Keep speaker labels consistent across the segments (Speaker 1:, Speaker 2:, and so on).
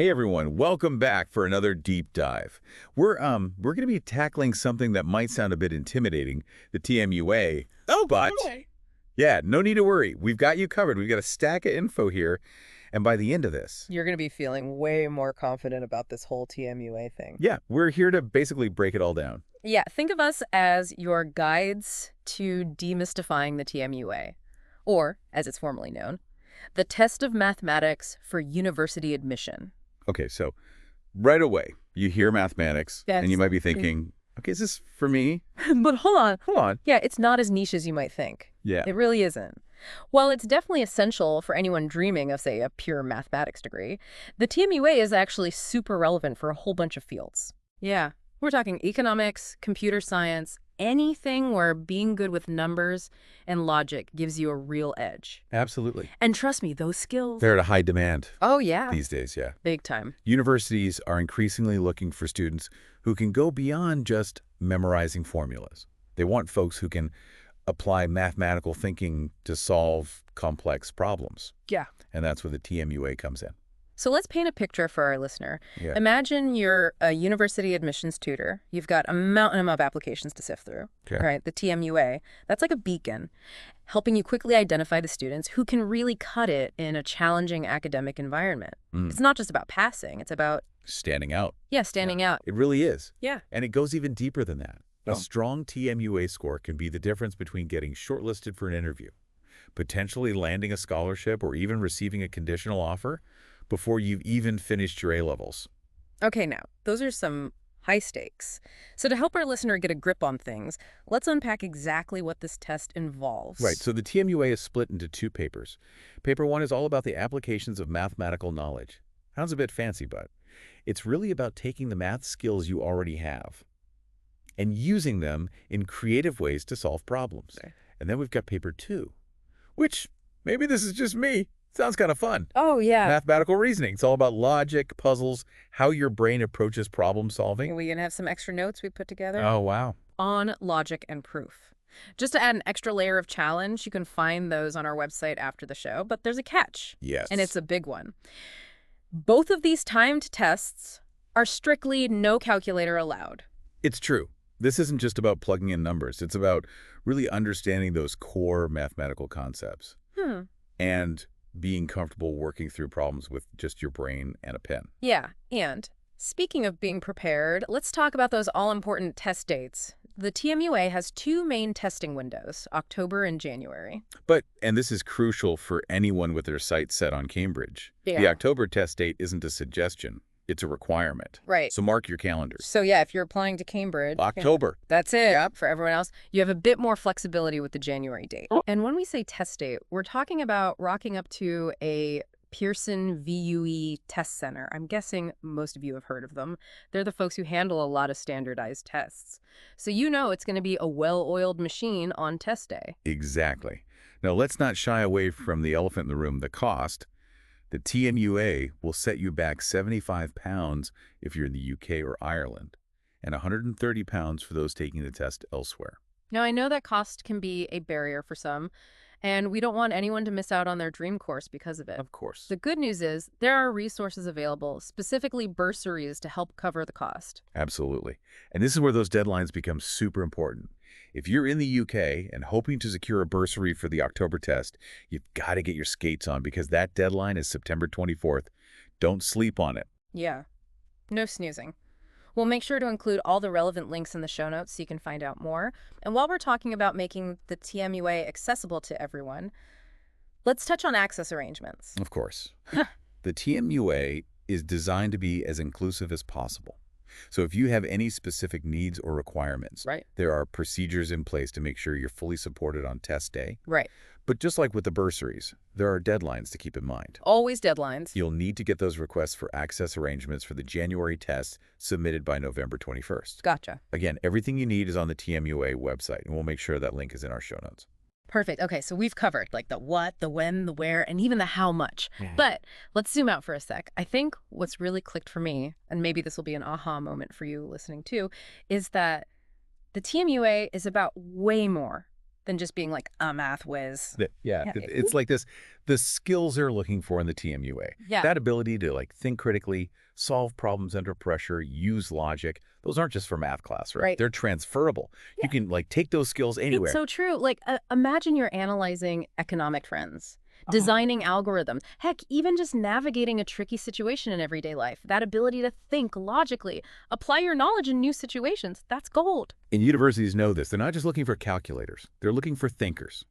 Speaker 1: Hey everyone, welcome back for another deep dive. We're going to be tackling something that might sound a bit intimidating, the TMUA.
Speaker 2: Oh,
Speaker 1: But
Speaker 2: boy.
Speaker 1: yeah, no need to worry. We've got you covered. We've got a stack of info here, and by the end of this,
Speaker 2: You're going to be feeling way more confident about this whole TMUA thing.
Speaker 1: yeah, we're here to basically break it all down.
Speaker 2: Yeah, think of us as your guides to demystifying the TMUA, or, as it's formally known, the test of mathematics for university admission.
Speaker 1: Okay, so right away, you hear mathematics,
Speaker 2: Yes.
Speaker 1: and you might be thinking, okay, is this for me?
Speaker 2: But hold on.
Speaker 1: Hold on.
Speaker 2: Yeah, it's not as niche as you might think.
Speaker 1: Yeah.
Speaker 2: It really isn't. While it's definitely essential for anyone dreaming of, say, a pure mathematics degree, the TMUA is actually super relevant for a whole bunch of fields. Yeah, we're talking economics, computer science, anything where being good with numbers and logic gives you a real edge.
Speaker 1: Absolutely.
Speaker 2: And trust me, those skills...
Speaker 1: They're at a high demand
Speaker 2: Oh, yeah.
Speaker 1: these days, yeah.
Speaker 2: Big time.
Speaker 1: Universities are increasingly looking for students who can go beyond just memorizing formulas. They want folks who can apply mathematical thinking to solve complex problems.
Speaker 2: Yeah.
Speaker 1: And that's where the TMUA comes in.
Speaker 2: So let's paint a picture for our listener.
Speaker 1: Yeah.
Speaker 2: Imagine you're a university admissions tutor. You've got a mountain of applications to sift through.
Speaker 1: Okay.
Speaker 2: Right? The TMUA, that's like a beacon, helping you quickly identify the students who can really cut it in a challenging academic environment. It's not just about passing. It's about,
Speaker 1: Standing out.
Speaker 2: standing out.
Speaker 1: It really is.
Speaker 2: Yeah.
Speaker 1: And it goes even deeper than that.
Speaker 2: Oh.
Speaker 1: A strong TMUA score can be the difference between getting shortlisted for an interview, potentially landing a scholarship, or even receiving a conditional offer before you've even finished your A-levels.
Speaker 2: Okay, now, those are some high stakes. So to help our listener get a grip on things, let's unpack exactly what this test involves.
Speaker 1: Right, so the TMUA is split into two papers. Paper 1 is all about the applications of mathematical knowledge. Sounds a bit fancy, but it's really about taking the math skills you already have and using them in creative ways to solve problems.
Speaker 2: Okay.
Speaker 1: And then we've got paper 2, which, maybe this is just me, sounds kind of fun.
Speaker 2: Oh, yeah.
Speaker 1: Mathematical reasoning. It's all about logic, puzzles, how your brain approaches problem solving.
Speaker 2: Are we going to have some extra notes we put together?
Speaker 1: Oh, wow.
Speaker 2: On logic and proof. Just to add an extra layer of challenge, you can find those on our website after the show, but there's a catch.
Speaker 1: Yes.
Speaker 2: And it's a big one. Both of these timed tests are strictly no calculator allowed.
Speaker 1: It's true. This isn't just about plugging in numbers. It's about really understanding those core mathematical concepts and being comfortable working through problems with just your brain and a pen.
Speaker 2: Yeah, and speaking of being prepared, let's talk about those all-important test dates. The TMUA has two main testing windows, October and January.
Speaker 1: And this is crucial for anyone with their sights set on Cambridge.
Speaker 2: Yeah.
Speaker 1: The October test date isn't a suggestion. It's a requirement.
Speaker 2: Right.
Speaker 1: So mark your calendars.
Speaker 2: So yeah, if you're applying to Cambridge...
Speaker 1: October.
Speaker 2: That's it.
Speaker 1: Yep.
Speaker 2: For everyone else, you have a bit more flexibility with the January date. And when we say test date, we're talking about rocking up to a Pearson VUE test center. I'm guessing most of you have heard of them. They're the folks who handle a lot of standardized tests. So you know it's going to be a well-oiled machine on test day.
Speaker 1: Exactly. Now, let's not shy away from the elephant in the room, the cost. The TMUA will set you back £75 if you're in the UK or Ireland, and £130 for those taking the test elsewhere.
Speaker 2: Now, I know that cost can be a barrier for some, and we don't want anyone to miss out on their dream course because of it.
Speaker 1: Of course.
Speaker 2: The good news is there are resources available, specifically bursaries, to help cover the cost.
Speaker 1: Absolutely. And this is where those deadlines become super important. If you're in the UK and hoping to secure a bursary for the October test, you've got to get your skates on because that deadline is September 24th. Don't sleep on it.
Speaker 2: Yeah. No snoozing. We'll make sure to include all the relevant links in the show notes so you can find out more. And while we're talking about making the TMUA accessible to everyone, let's touch on access arrangements.
Speaker 1: Of course. The TMUA is designed to be as inclusive as possible. So if you have any specific needs or requirements,
Speaker 2: Right.
Speaker 1: there are procedures in place to make sure you're fully supported on test day.
Speaker 2: Right.
Speaker 1: But just like with the bursaries, there are deadlines to keep in mind.
Speaker 2: Always deadlines.
Speaker 1: You'll need to get those requests for access arrangements for the January test submitted by November 21st.
Speaker 2: Gotcha.
Speaker 1: Again, everything you need is on the TMUA website, and we'll make sure that link is in our show notes.
Speaker 2: Perfect. Okay, so we've covered like the what, the when, the where, and even the how much. But let's zoom out for a sec. I think what's really clicked for me, and maybe this will be an aha moment for you listening too, is that the TMUA is about way more than just being like a math whiz.
Speaker 1: Yeah,
Speaker 2: Yeah.
Speaker 1: it's like this, the skills they're looking for in the TMUA.
Speaker 2: Yeah.
Speaker 1: That ability to like think critically, solve problems under pressure, use logic. Those aren't just for math class, right?
Speaker 2: Right.
Speaker 1: They're transferable.
Speaker 2: Yeah.
Speaker 1: You can like take those skills anywhere.
Speaker 2: It's so true. Like, imagine you're analyzing economic trends, designing algorithms, heck, even just navigating a tricky situation in everyday life. That ability to think logically, apply your knowledge in new situations, that's gold.
Speaker 1: And universities know this. They're not just looking for calculators. They're looking for thinkers.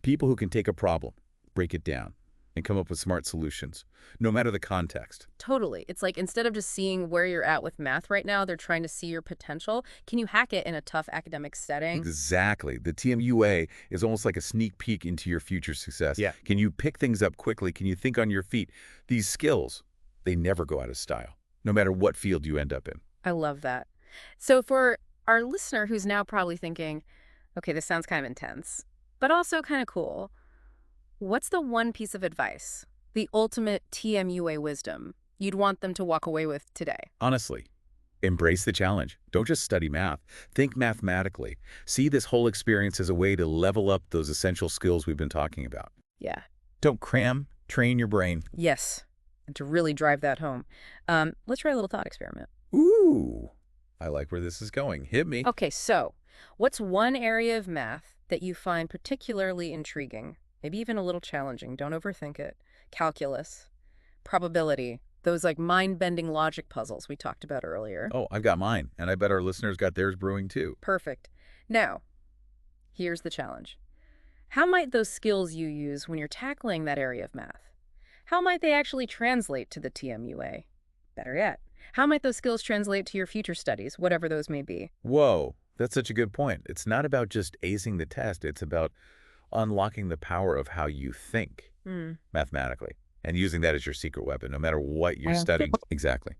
Speaker 1: People who can take a problem, break it down, and come up with smart solutions, no matter the context.
Speaker 2: Totally. It's like instead of just seeing where you're at with math right now, they're trying to see your potential. Can you hack it in a tough academic setting?
Speaker 1: Exactly. The TMUA is almost like a sneak peek into your future success.
Speaker 3: Yeah.
Speaker 1: Can you pick things up quickly? Can you think on your feet? These skills, they never go out of style, no matter what field you end up in.
Speaker 2: I love that. So for our listener who's now probably thinking, okay, this sounds kind of intense, but also kind of cool, what's the one piece of advice, the ultimate TMUA wisdom you'd want them to walk away with today?
Speaker 1: Honestly, embrace the challenge. Don't just study math. Think mathematically. See this whole experience as a way to level up those essential skills we've been talking about.
Speaker 2: Yeah.
Speaker 1: Don't cram, train your brain.
Speaker 2: Yes. And to really drive that home, let's try a little thought experiment.
Speaker 1: Ooh, I like where this is going. Hit me.
Speaker 2: Okay, so what's one area of math that you find particularly intriguing? Maybe even a little challenging. Don't overthink it. Calculus, probability, those like mind-bending logic puzzles we talked about earlier.
Speaker 1: Oh, I've got mine, and I bet our listeners got theirs brewing too.
Speaker 2: Perfect. Now, here's the challenge. How might those skills you use when you're tackling that area of math, how might they actually translate to the TMUA? Better yet, how might those skills translate to your future studies, whatever those may be?
Speaker 1: Whoa, that's such a good point. It's not about just acing the test. It's about unlocking the power of how you think mathematically and using that as your secret weapon, no matter what you're studying. Exactly.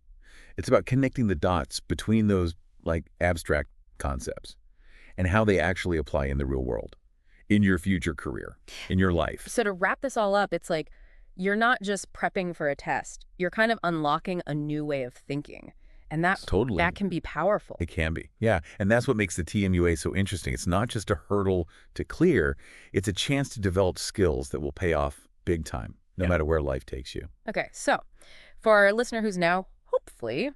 Speaker 1: It's about connecting the dots between those like abstract concepts and how they actually apply in the real world, in your future career, in your life.
Speaker 2: So to wrap this all up, it's like you're not just prepping for a test. You're kind of unlocking a new way of thinking. And that can be powerful.
Speaker 1: It can be. Yeah. And that's what makes the TMUA so interesting. It's not just a hurdle to clear. It's a chance to develop skills that will pay off big time, no matter where life takes you.
Speaker 2: Okay. So for our listener who's now, hopefully,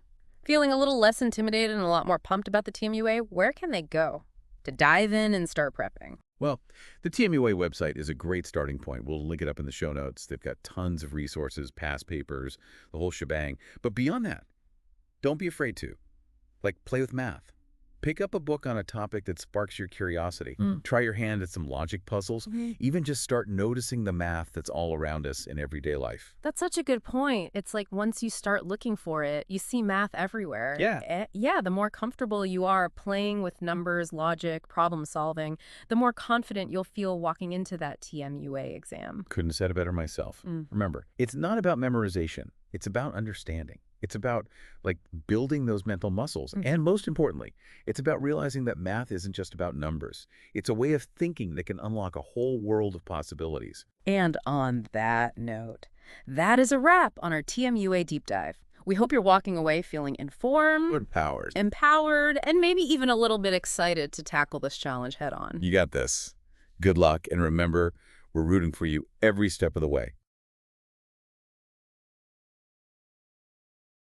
Speaker 2: feeling a little less intimidated and a lot more pumped about the TMUA, where can they go to dive in and start prepping?
Speaker 1: Well, the TMUA website is a great starting point. We'll link it up in the show notes. They've got tons of resources, past papers, the whole shebang. But beyond that, don't be afraid to. Like, play with math. Pick up a book on a topic that sparks your curiosity. Try your hand at some logic puzzles. Even just start noticing the math that's all around us in everyday life.
Speaker 2: That's such a good point. It's like once you start looking for it, you see math everywhere. Yeah, the more comfortable you are playing with numbers, logic, problem solving, the more confident you'll feel walking into that TMUA exam.
Speaker 1: Couldn't have said it better myself. Remember, it's not about memorization. It's about understanding. It's about like building those mental muscles. And most importantly, it's about realizing that math isn't just about numbers. It's a way of thinking that can unlock a whole world of possibilities.
Speaker 2: And on that note, that is a wrap on our TMUA deep dive. We hope you're walking away feeling informed, empowered, and maybe even a little bit excited to tackle this challenge head on.
Speaker 1: You got this. Good luck. And remember, we're rooting for you every step of the way.